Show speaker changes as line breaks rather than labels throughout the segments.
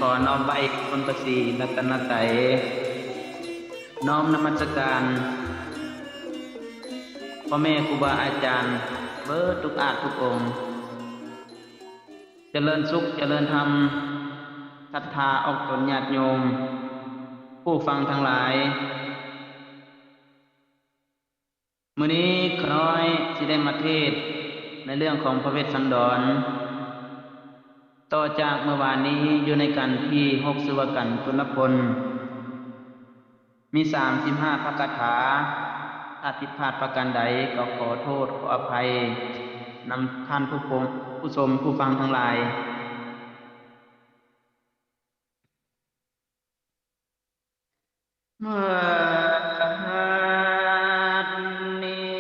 อน้อมไหว้คุณพระศรีรัตนตรัยน้อมนมัสการพ่อแม่ครูบาอาจารย์เบิดทุกอาจทุกองค์เจริญสุขเจริญธรรมศรัทธาออกตนญาติโยมผู้ฟังทั้งหลายมื้อนี้ขน้อยสิได้มาเทศในเรื่องของพระเวสสันดรต่อจากเมื่อวานนี้อยู่ในกันที่6สุวกันกุลพลมี35พระคาถาถ้าผิดพลาดประการใดก็ขอโทษขออภัยนำท่านผู้ชมผู้ฟังทั้งหลายเมื่อนี้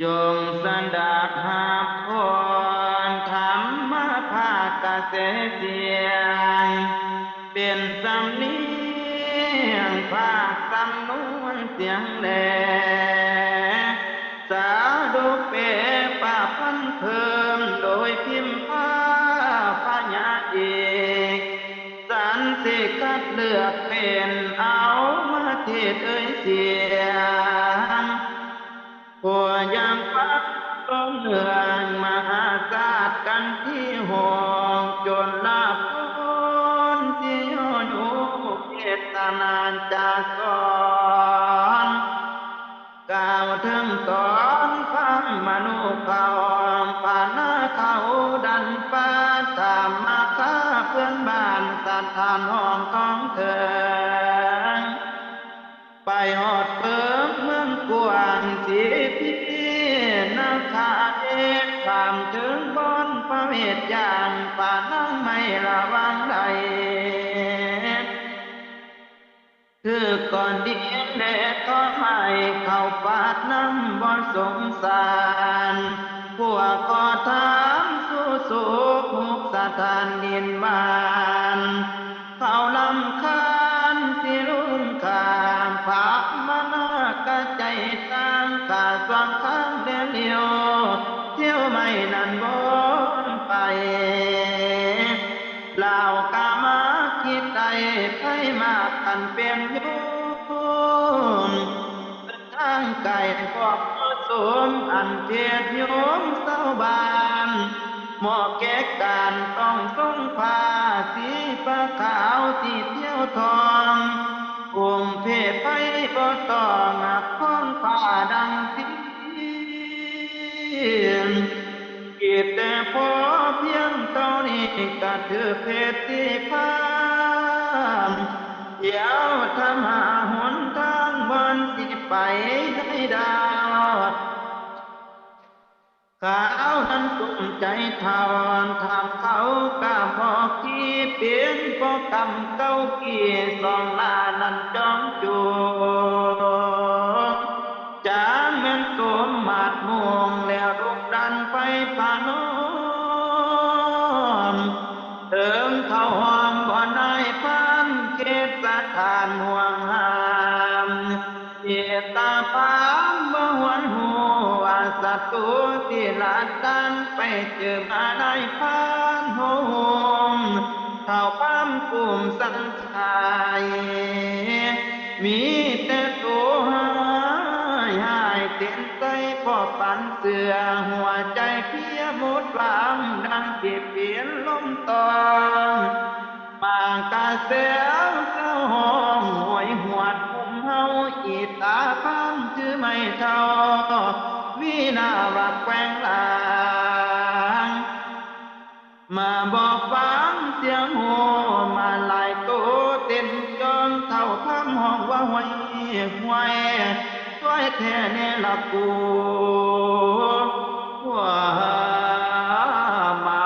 จงสันดาบหาพรธรรมภาคเกษเสียงเป็นสำเนียงภาคสำนวนเสียงแหลสาธุเปป่าพันเพิ่มโดยพิมพ์ผ้าพญาเอกสันสิคัดเลือกเป็นเอามาเทศเสียงผัวยังฟักต้นเนืองมหาศาสตร์กันที่ห้องจนลาพ้นที่โยนูเจตนาจากก่อนกล่าวถึงตอนฟังมนุษย์เขาปานาเขาดันป้าตามมาค้าเพื่อนบ้านสันทานห้องของเธอไปหอดเปิมเมืองกวางสีพินาคาเอกความถึงบนพระเวทยานป่านั่งไม่ระวังใดคือก่อนดีแน่ก็ไม่เข้าปาดน้ำบ่สงสารพวกขอถามสู้ภูกสถานดินบ้านเขาลำคาญสิรุ่งขามผักมานากระใจตั้งขาสวงข้างเดียวเที่ยวไม่นันบนไปเหล่ากามาคิดใจไพ่มากกันเป็นโยมทางไก่พอกสมอันเทียดโยมเศร้าบานหมอแก่การต้องทรงผ้าสีฟ้าขาวที่เที่ยวทององค์เพศไพ่บ่ต้องหักพ้องผ้าดังสีกิจแต่พอเพียงเท่านี้ก็ถือเพศที่พามยาวทำหาหนทางบนสิไปให้ดาวข้าวนั้นกุ้มใจทอนทำเขากะบอกที่เปลี่ยนพอกำเก้ากี้สองลานั้นจอมจูจางแม่นตัวมาดมวงแล้วลุกดันไปพานอมเติมเข้าหอมบ่อนายพันเขตสถานห่วงห้ามเจตาพามบ่หวนหูว่าศัตรูที่ลาดกันไปเจอมาได้พันโฮมเท่าความกุมสังขายมีแต่ตัวหายเต็มใจพอปันเสือหัวใจเพียหมดหวังดังเก็บเปลี่ยนลมตองบางกาเสียวเจ้าห้องหวยหวดคุมเฮาอีตาพังชื่อไม่เท่าวินาวักแกงลางมาบอกฟังเสียงหัวมาหลายตัวเต้นจนเท่าคำห้องว่าหวยหวยช่วยแท้เนละกูว่ามา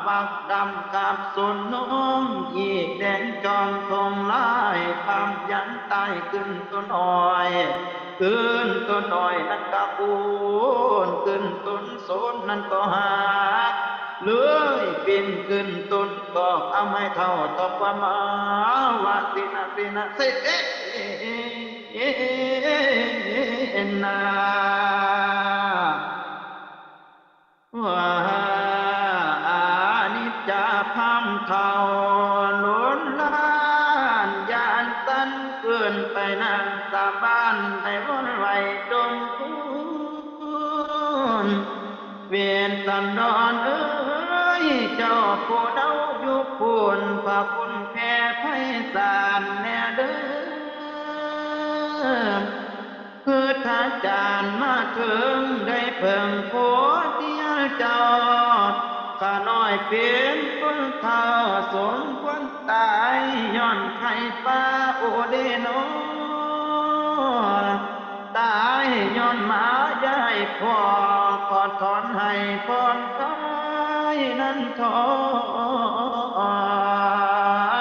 บักดำกับสุนนมอีกแดงจองทงลายความยันตายขึ้นต้นอ้อยขึ้นต้นอ้อยนั่นก็ปูนขึ้นต้นโซนนั่นก็หาเลื่อยปีนขึ้นต้นก็เอาไม่เท่าต่อความมาว่าสินะสินะสิ นาว่าอานิจจาพัมเท่าล้นล้านยานตันเกินไปนั่งสาบานให้วนไหวจมพูนเวียนสันดอนเอ้ยเจ้าผู้เดาอยู่พูนพระคุณแผ่ไพศาลแน่เด้อ คือถ้าจานมาถึงได้เพิ่งโพธิยเจ้าข้าน้อยเป็นคนเท่าสมควรตายย้อนไข่ฟ้าโอเดโนตายย้อนหมาใหญ่พ่อขอถอนให้พรคายนั้นถอ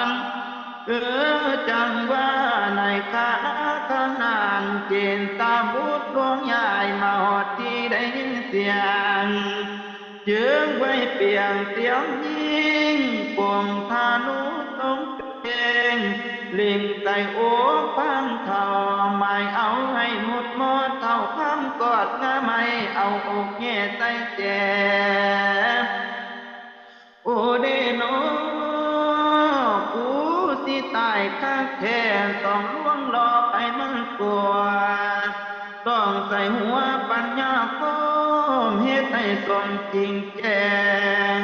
นจังว่าในคณะขนานเจนตาบุตรดวงใหญ่มาหอดที่ได้ยินเสียงจึงไว้เปลี่ยนเสียงยิงปวงธานุตรงเองลิงใจโอ้พังเท่าไม่เอาให้หมดหมดเท่าคำกอดงาไม่เอาอกแง่ใจแจโอเดโนกูสิตายข้างแทนต้องล่วงหลอกให้มันกลัวต้องใส่หัวปัญญาคมเฮ็ดให้สมจริงแจ้ง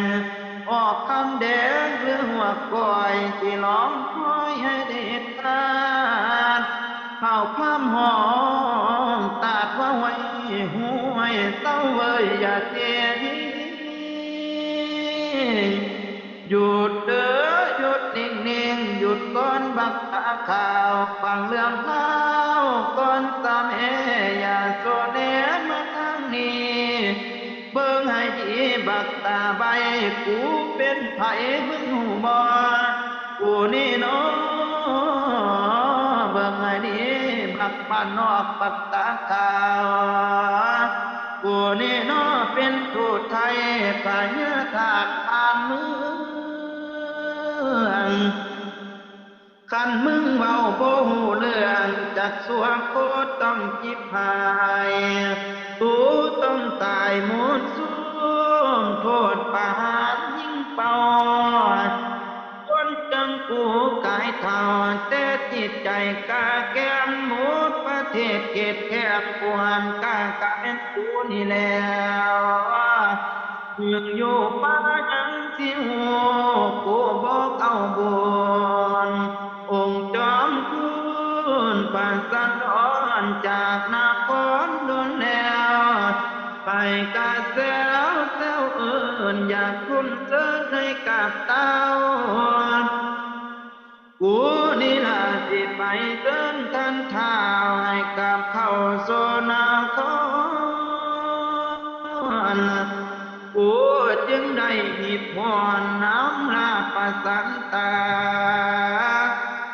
ออกคำแดงหรือหัวก้อยที่ร้องคอยให้เด็ดขาดเข้าพามหอมตาดว่าไว้หูไว้เศร้าเว้ยอย่าเสียดี หยุดเด้อหยุดนิ่งๆหยุดก่อนบักตาข่าวฟังเรื่องเล่าก่อนตามอย่าโซเนมาทางนี้เบิ่งให้ดีบักตาใบกูเป็นไผมึงหูบ่กูนี่น้อเบิ่งให้ดีบักบ้านนอกบักตาข่าวกูนี่น้อเป็นทูตไทยพาเนื้อถาดผ่านมือ คันมึงเว้าบ่ฮู้เรื่องจักสัวโคตรต้องจิบหายตูต้องตายหมดสูมโทษประหารยิ่งเป่าคนจังกูกายเท่าแต่จิตใจกาแก้มหมดประเทศเกตแคบกวนกากะเป็นกูนี่แล้วยังอยู่ป่ายังสิหูกูบอกเอาบุญ องค์จอมคุณปัสสันดอนจากนครดนแล้วไปกาเซลเซลเอิญอยากคุณเจอให้กับเต้ากูนี่ล่ะสิไปเดินทันท่าให้กับเข้าโซนาครกูจึงได้หิบหอนน้ำลาประสันตา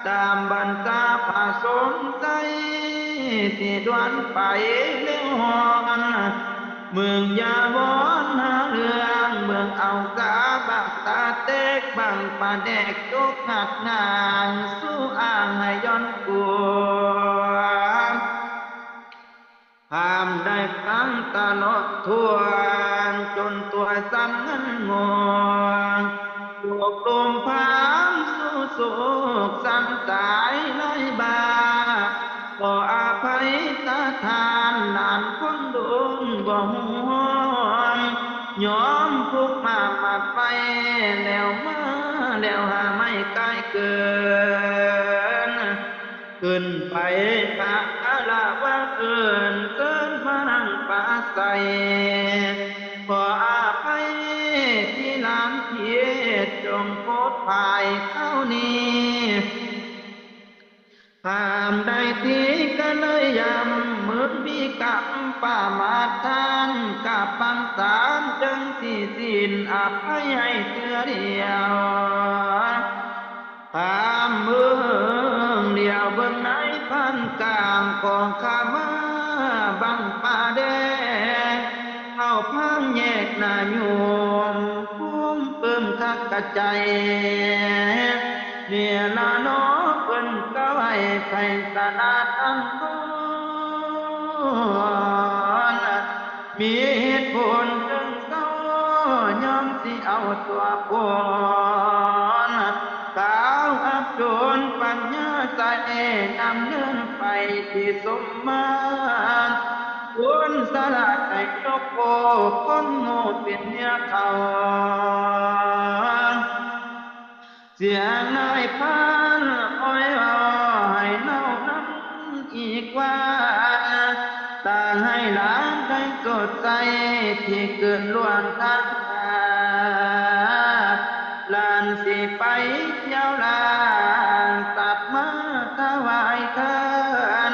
ตามบรรดาผาสมใจที่ดวนไปเลี้ยงหอนเมืองยาวอนหาเรื่องเมืองเอากาบักตาเต็กบังปาแดกจกหักงานสู้อ่างให้ย้อนกลัวห้ามได้ฟังตลอดทั่วจนตัวสั่นงันงวง โลกลมพามสู้โศกสั่นสายไล่บาบ่อาภัยตาทานนานคนโดนบ่ห่วงยอมทุกข์มามาไปแล้วมาแล้วหาไม่ใกล้เกินขึ้นไปปะอาลาว่าเอินเกินมานั่งป่าใสขออาภัยที่ลานเพียรจงโพดภายเท่านี้ห้ามได้ทีก็เลยยำมือมีกับป่ามาทานกับปังสามจังที่สิ้นอภัยให้เถื่อเดียวห้ามมือเดียวเบิ่งไหนพันกลางของข้ามาบังป่าแดงเข้าพังแยกหน้าโยมพุ่มเพิ่มคักกระใจเนี่ยละน้อเพิ่นก็ให้ ว้ไพศาลทั้งตนมีเหตุผลจึงเศร้ายอมสิเอาตัวคนสาวอับจนปัญญาใจนำเนินไปที่สมมาคุณสละให้ยกโกคนโง่เป็นเมียเขาเสียงนายพานอ้อยเอาให้เน่าน้ำอีกว่าตาให้หลานได้สดใสที่เกินล้วนทางลานสิไปเที่ยวลานตัดมาถวายทาน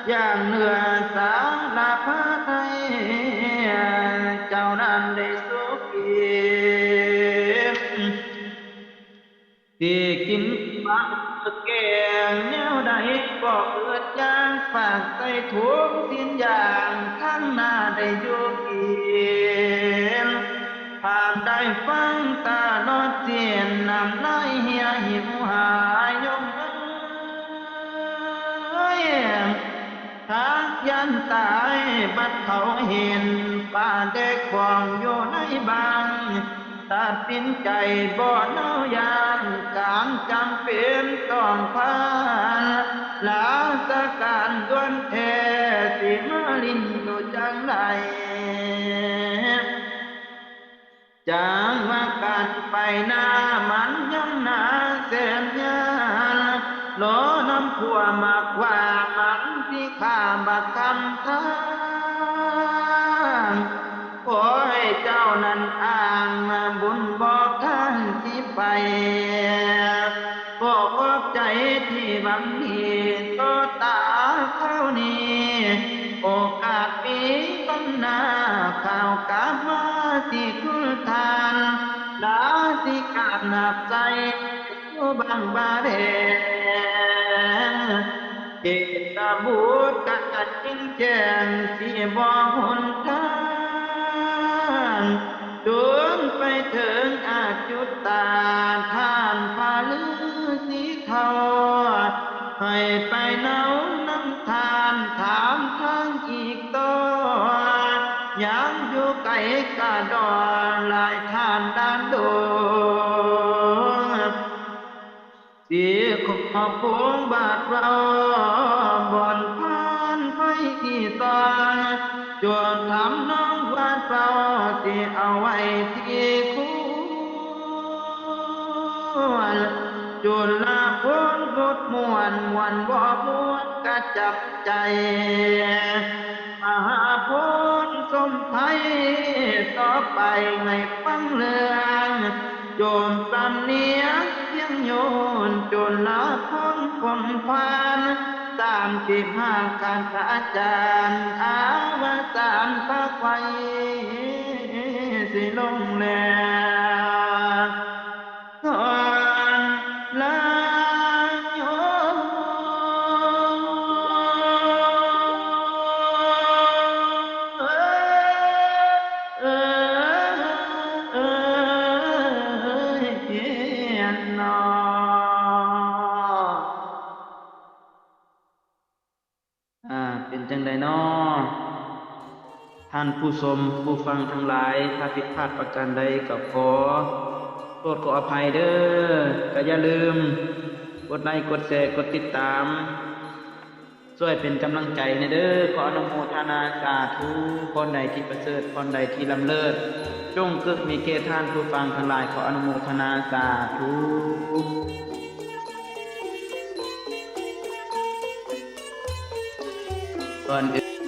อย่างเหนือสาลาพระไทยเจ้านั้นได้สุขีที่กินปักแกงแนวใดก็เกิดย่างฝากใส่ถุงสิ้นอย่างข้างหน้าได้อยู่กินผ่านได้ฟังตาลอดเจียนนำไล่เหียหิวหายงทากยันตายบัดเขาเห็นป่าเด็กของอยู่ในบางตัดสินใจบ่เน่ายานการจำเป็นต้องผ่านลาสการด่วนแท้สิมาลินอยู่จังไรจางว่าการไปหน้ามันยังหนาแสนยากล้อน้ำพัวมากกว่ามันที่ข้าบักคำทางขอให้เจ้านั้นอ่างบุญบอกท่านที่ไปบอกขอบใจที่บังนี้ก็ตาเข้านี้โอกาสปีบังหน้าข่าวกามาที่ทุลทานลาสิกาหนับใจบางบาเดเจตบุตรกัดจิ้งแจงที่บอกหนทางจนไปถึงอาจุตตาท่านพาลือสีเขาให้ไปเนาน้ำทานถามทางอีกตัวยังอยู่ไกลกะดอนลายทานด้านโดสีขอบพงบาดเราบ่อนพานไฟที่ตอนจวนทำน้องวาดเฝ้าที่เอาไว้ที่ควรจุลลาพ้นรุดมวนวันบ่มวนกระจับใจมหาพ้นสมไทยต่อไปไม่ฟังเรื่องโจมสำเนียงเสียงโยนจนละพ้นคนพานตามที่พาการพระอาจารย์อาวสานพระไฟสิลงแล้วก่อนลาโยเอ่ยเพียนนอเป็นจังใดน้อท่านผู้ชมผู้ฟังทั้งหลายถ้าผิดพลาดประการใดก็ขอโทษขออภัยเด้อก็อย่าลืมกดไลค์กดแชร์กดติดตามช่วยเป็นกำลังใจในเด้อขออนุโมทนาสาธุคนใดที่ประเสริฐคนใดที่ล้ำเลิศจงเกิดมีเกท่านผู้ฟังทั้งหลายขออนุโมทนาสาธุก่อนอื่น